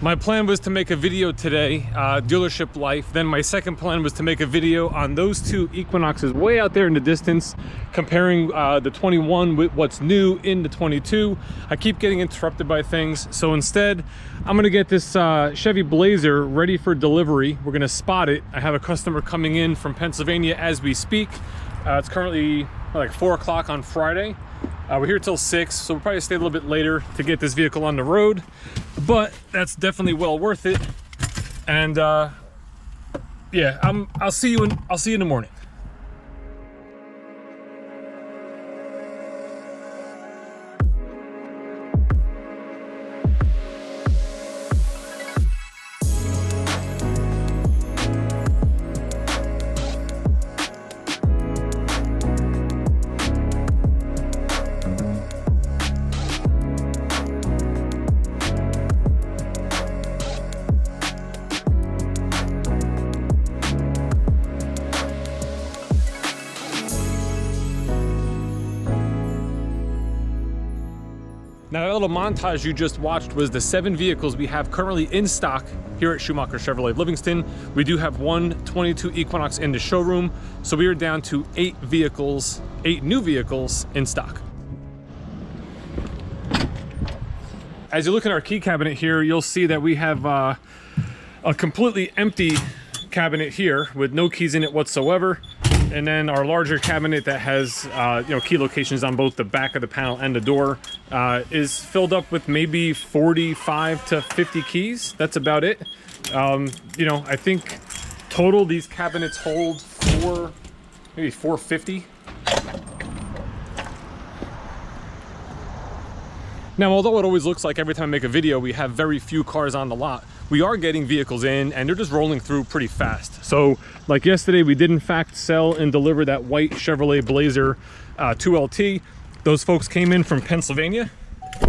My plan was to make a video today, dealership life. Then my second plan was to make a video on those two Equinoxes way out there in the distance, comparing the 21 with what's new in the 22. I keep getting interrupted by things, so instead I'm gonna get this Chevy Blazer ready for delivery. We're gonna spot it. I have a customer coming in from Pennsylvania as we speak. It's currently like 4 o'clock on Friday. We're here till 6, so we'll probably stay a little bit later to get this vehicle on the road, but that's definitely well worth it. And yeah, I'll see you in the morning. Now, that little montage you just watched was the 7 vehicles we have currently in stock here at Schumacher Chevrolet Livingston. We do have one 22 Equinox in the showroom, so we are down to 8 new vehicles in stock. As you look at our key cabinet here, you'll see that we have a completely empty cabinet here with no keys in it whatsoever. And then our larger cabinet that has key locations on both the back of the panel and the door is filled up with maybe 45 to 50 keys. That's about it. I think total these cabinets hold maybe 450. Now, although it always looks like every time I make a video we have very few cars on the lot, we are getting vehicles in and they're just rolling through pretty fast. So like yesterday, we did in fact sell and deliver that white Chevrolet Blazer 2LT. Those folks came in from Pennsylvania.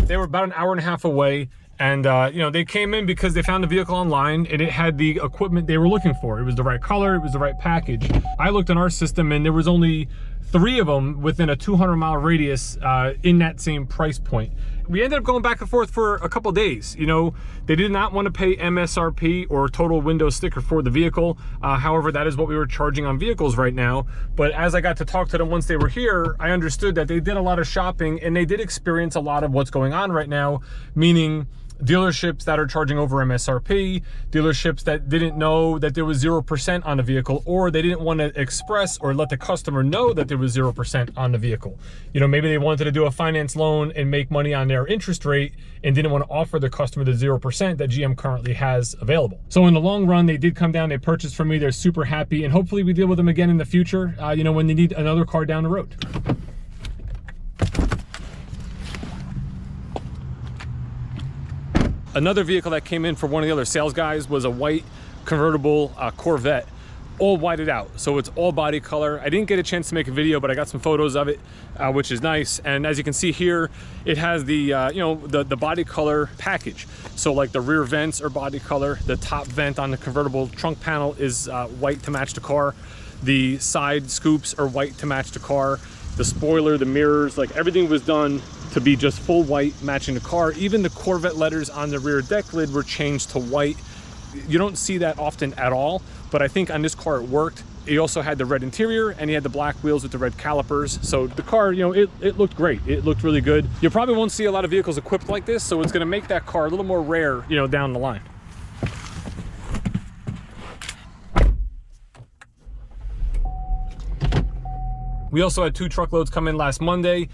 They were about an hour and a half away, and they came in because they found the vehicle online and it had the equipment they were looking for. It was the right color, it was the right package. I looked in our system and there was only 3 of them within a 200-mile radius in that same price point. We ended up going back and forth for a couple days. They did not want to pay MSRP or total window sticker for the vehicle. However, that is what we were charging on vehicles right now. But as I got to talk to them once they were here, I understood that they did a lot of shopping and they did experience a lot of what's going on right now, meaning dealerships that are charging over MSRP, dealerships that didn't know that there was 0% on the vehicle, or they didn't want to express or let the customer know that there was 0% on the vehicle. Maybe they wanted to do a finance loan and make money on their interest rate and didn't want to offer the customer the 0% that GM currently has available. So in the long run, they did come down, they purchased from me, they're super happy, and hopefully we deal with them again in the future, when they need another car down the road. Another vehicle that came in for one of the other sales guys was a white convertible Corvette, all whited out. So it's all body color. I didn't get a chance to make a video, but I got some photos of it, which is nice. And as you can see here, it has the the body color package. So like the rear vents are body color. The top vent on the convertible trunk panel is white to match the car. The side scoops are white to match the car. The spoiler, the mirrors, like everything was done to be just full white, matching the car. Even the Corvette letters on the rear deck lid were changed to white. You don't see that often at all, but I think on this car it worked. He also had the red interior and he had the black wheels with the red calipers. So the car, it looked great. It looked really good. You probably won't see a lot of vehicles equipped like this, so it's gonna make that car a little more rare, down the line. We also had 2 truckloads come in last Monday.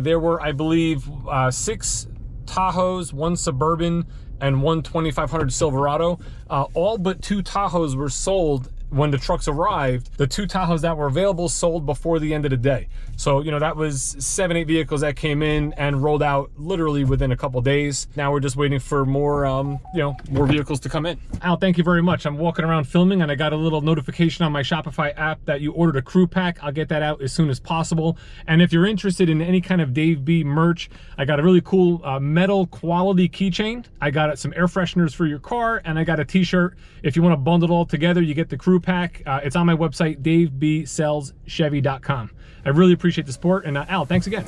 There were, I believe, 6 Tahoes, 1 Suburban, and 1 2500 Silverado. All but 2 Tahoes were sold when the trucks arrived. The 2 Tahoes that were available sold before the end of the day. So, that was 7-8 vehicles that came in and rolled out literally within a couple days. Now we're just waiting for more, more vehicles to come in. Al, thank you very much. I'm walking around filming and I got a little notification on my Shopify app that you ordered a crew pack. I'll get that out as soon as possible. And if you're interested in any kind of Dave B merch, I got a really cool metal quality keychain. I got some air fresheners for your car, and I got a t-shirt. If you want to bundle it all together, you get the crew pack. It's on my website, davebsellschevy.com. I really appreciate the support, and Al, thanks again.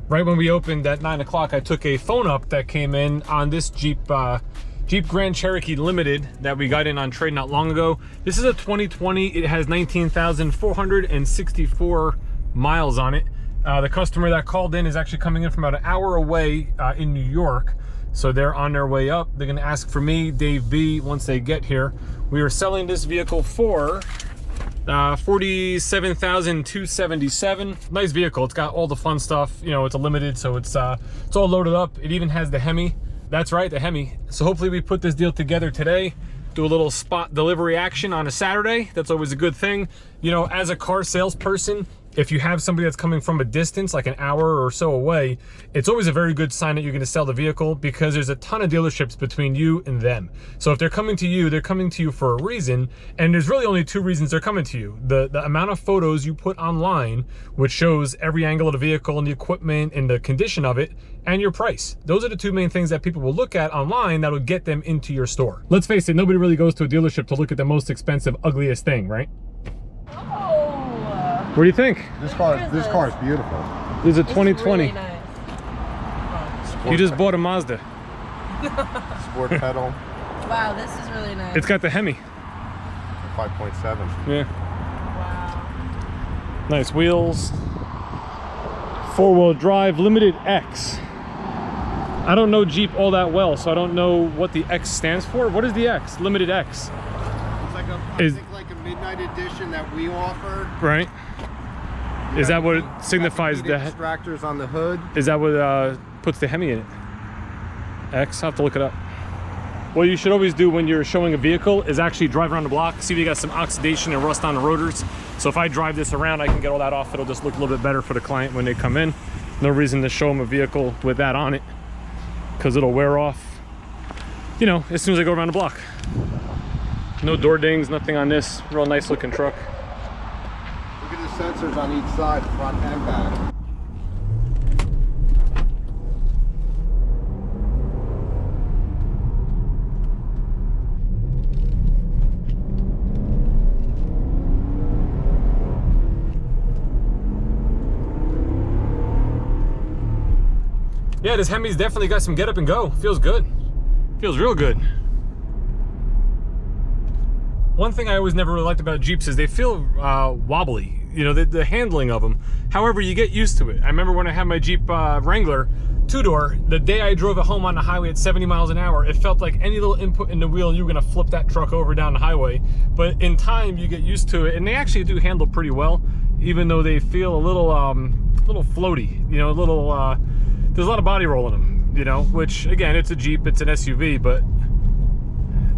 Right when we opened at 9 o'clock, I took a phone up that came in on this Jeep Grand Cherokee Limited that we got in on trade not long ago. This is a 2020. It has 19,464 miles on it. The customer that called in is actually coming in from about an hour away in New York. So they're on their way up. They're gonna ask for me, Dave B, once they get here. We are selling this vehicle for $47,277. Nice vehicle. It's got all the fun stuff. You know, it's a limited, so it's all loaded up. It even has the Hemi. That's right, the Hemi. So hopefully we put this deal together today. Do a little spot delivery action on a Saturday. That's always a good thing. You know, as a car salesperson, if you have somebody that's coming from a distance, like an hour or so away, it's always a very good sign that you're going to sell the vehicle, because there's a ton of dealerships between you and them. So if they're coming to you, they're coming to you for a reason, and there's really only two reasons they're coming to you. The amount of photos you put online, which shows every angle of the vehicle and the equipment and the condition of it, and your price. Those are the two main things that people will look at online that will get them into your store. Let's face it, nobody really goes to a dealership to look at the most expensive, ugliest thing, right? What do you think? This car is beautiful. This is a 2020. Really nice. You just bought a Mazda. Sport pedal. Wow, this is really nice. It's got the Hemi. 5.7. Yeah. Wow. Nice wheels. 4-wheel drive, limited X. I don't know Jeep all that well, so I don't know what the X stands for. What is the X? Limited X. It's like I think like a midnight edition that we offer. Right. Is that what it signifies? The extractors on the hood. Is that what puts the Hemi in it? X. I'll have to look it up. What you should always do when you're showing a vehicle is actually drive around the block, see if you got some oxidation and rust on the rotors. So if I drive this around, I can get all that off. It'll just look a little bit better for the client when they come in. No reason to show them a vehicle with that on it, because it'll wear off, you know, as soon as I go around the block. No door dings, nothing on this. Real nice looking truck. Look at the sensors on each side, front and back. Yeah, this Hemi's definitely got some get up and go. Feels good. Feels real good. One thing I always never really liked about Jeeps is they feel wobbly, you know, the handling of them. However, you get used to it. I remember when I had my Jeep Wrangler 2-door, the day I drove it home on the highway at 70 miles an hour, it felt like any little input in the wheel, you were gonna flip that truck over down the highway. But in time, you get used to it, and they actually do handle pretty well, even though they feel a little floaty, you know, a little, there's a lot of body roll in them, you know, which again, it's a Jeep, it's an SUV, but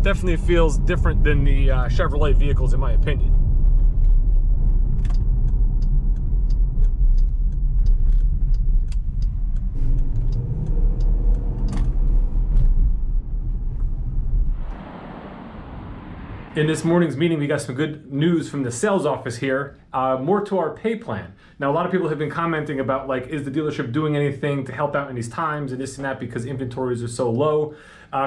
definitely feels different than the Chevrolet vehicles, in my opinion. In this morning's meeting, we got some good news from the sales office here, more to our pay plan. Now, a lot of people have been commenting about, like, is the dealership doing anything to help out in these times and this and that, because inventories are so low.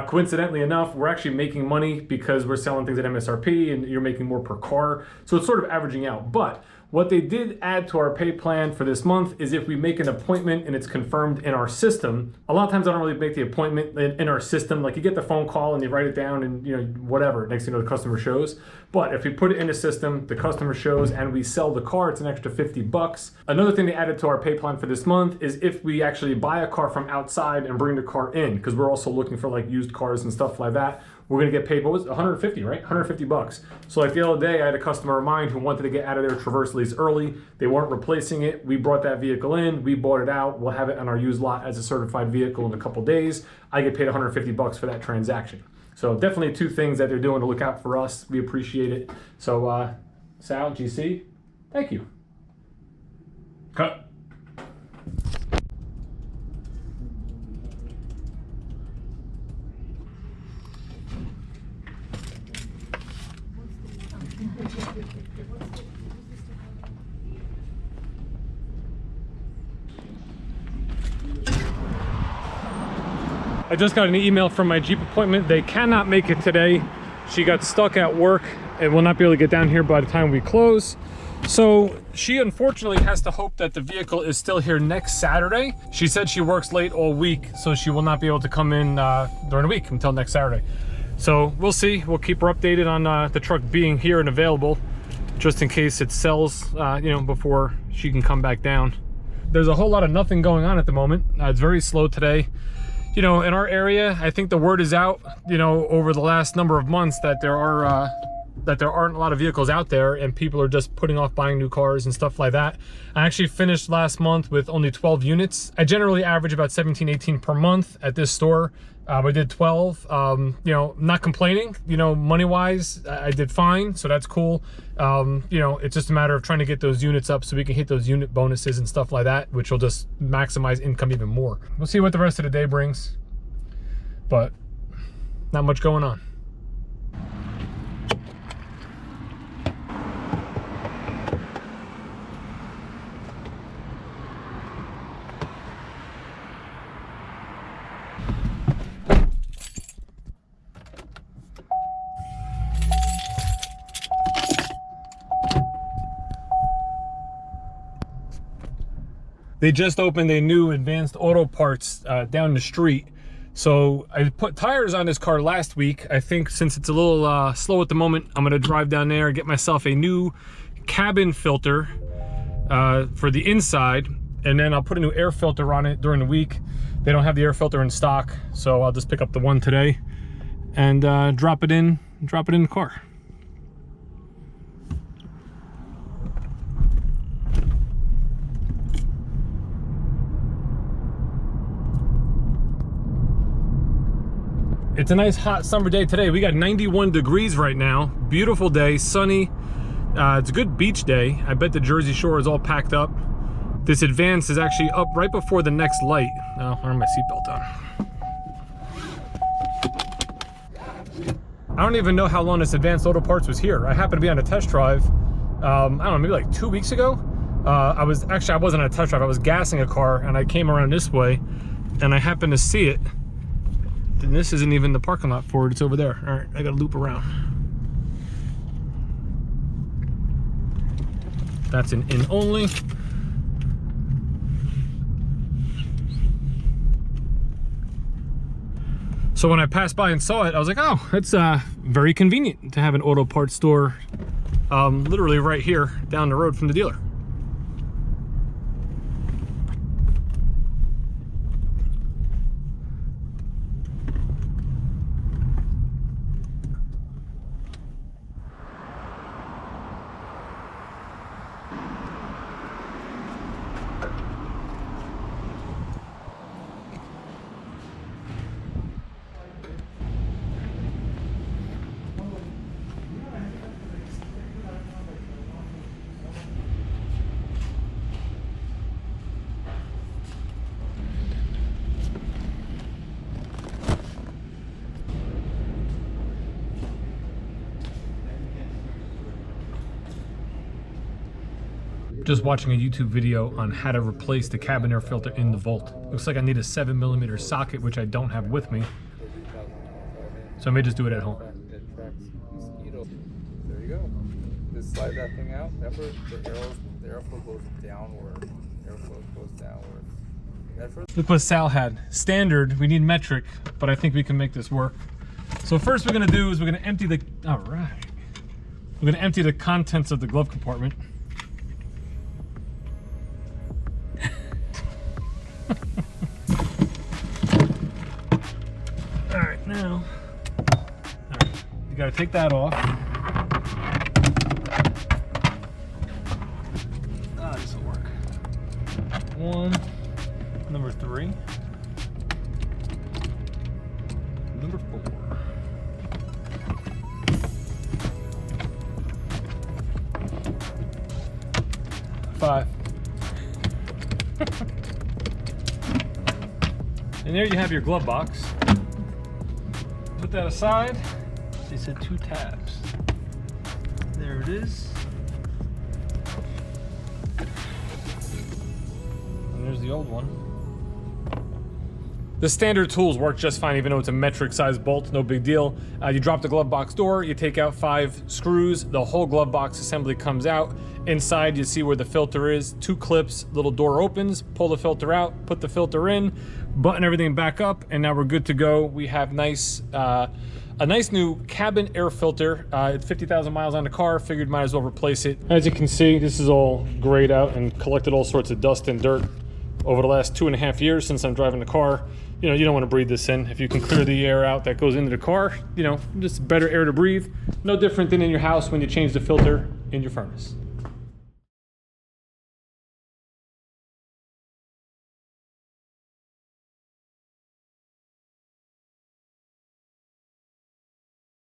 Coincidentally enough, we're actually making money because we're selling things at MSRP and you're making more per car. So it's sort of averaging out. But what they did add to our pay plan for this month is if we make an appointment and it's confirmed in our system. A lot of times I don't really make the appointment in our system. Like, you get the phone call and you write it down and, you know, whatever, next thing you know, the customer shows. But if we put it in the system, the customer shows, and we sell the car, it's an extra $50. Another thing they added to our pay plan for this month is if we actually buy a car from outside and bring the car in, because we're also looking for like used cars and stuff like that, we're gonna get paid, what was it, 150, right? $150. So like the other day, I had a customer of mine who wanted to get out of their Traverse lease early. They weren't replacing it. We brought that vehicle in, we bought it out. We'll have it on our used lot as a certified vehicle in a couple days. I get paid $150 for that transaction. So definitely two things that they're doing to look out for us. We appreciate it. So Sal, GC, thank you. Cut. I just got an email from my Jeep appointment. They cannot make it today. She got stuck at work and will not be able to get down here by the time we close. So she unfortunately has to hope that the vehicle is still here next Saturday. She said she works late all week, so she will not be able to come in during the week until next Saturday. So we'll see. We'll keep her updated on the truck being here and available, just in case it sells, you know, before she can come back down. There's a whole lot of nothing going on at the moment. It's very slow today. You know, in our area, I think the word is out, you know, over the last number of months that there aren't a lot of vehicles out there and people are just putting off buying new cars and stuff like that. I actually finished last month with only 12 units. I generally average about 17, 18 per month at this store. I did 12, you know, not complaining, you know, money-wise, I did fine, so that's cool. You know, it's just a matter of trying to get those units up so we can hit those unit bonuses and stuff like that, which will just maximize income even more. We'll see what the rest of the day brings, but not much going on. They just opened a new advanced auto parts down the street. So I put tires on this car last week. I think since it's a little slow at the moment, I'm gonna drive down there and get myself a new cabin filter for the inside. And then I'll put a new air filter on it during the week. They don't have the air filter in stock, so I'll just pick up the one today and drop it in the car. It's a nice hot summer day today. We got 91 degrees right now. Beautiful day, sunny. It's a good beach day. I bet the Jersey Shore is all packed up. This Advance is actually up right before the next light. Oh, I have my seatbelt on. I don't even know how long this Advanced Auto Parts was here. I happened to be on a test drive, I don't know, maybe like 2 weeks ago. I wasn't on a test drive. I was gassing a car and I came around this way and I happened to see it. And this isn't even the parking lot for it, it's over there. All right, I gotta loop around. That's an in only. So when I passed by and saw it, I was like, oh, it's very convenient to have an auto parts store literally right here down the road from the dealer. Just watching a YouTube video on how to replace the cabin air filter in the Volt. Looks like I need a 7mm socket, which I don't have with me. So I may just do it at home. There you go. Just slide that thing out. Remember, the airflow goes downward. Airflow goes downward. Look what Sal had. Standard, we need metric, but I think we can make this work. So first we're gonna do is we're gonna empty the, all right. We're gonna empty the contents of the glove compartment. All right, now, all right, you gotta take that off. This will work. One, number 3, number 4. 5. And there you have your glove box. Put that aside. They said 2 tabs. There it is. And there's the old one. The standard tools work just fine, even though it's a metric size bolt, no big deal. You drop the glove box door, you take out 5 screws, the whole glove box assembly comes out. Inside you see where the filter is, 2 clips, little door opens, pull the filter out, put the filter in, button everything back up, and now we're good to go. We have a nice new cabin air filter. It's 50,000 miles on the car, figured might as well replace it. As you can see, this is all grayed out and collected all sorts of dust and dirt over the last 2.5 years since I'm driving the car. You know, you don't want to breathe this in. If you can clear the air out that goes into the car, you know, just better air to breathe. No different than in your house when you change the filter in your furnace.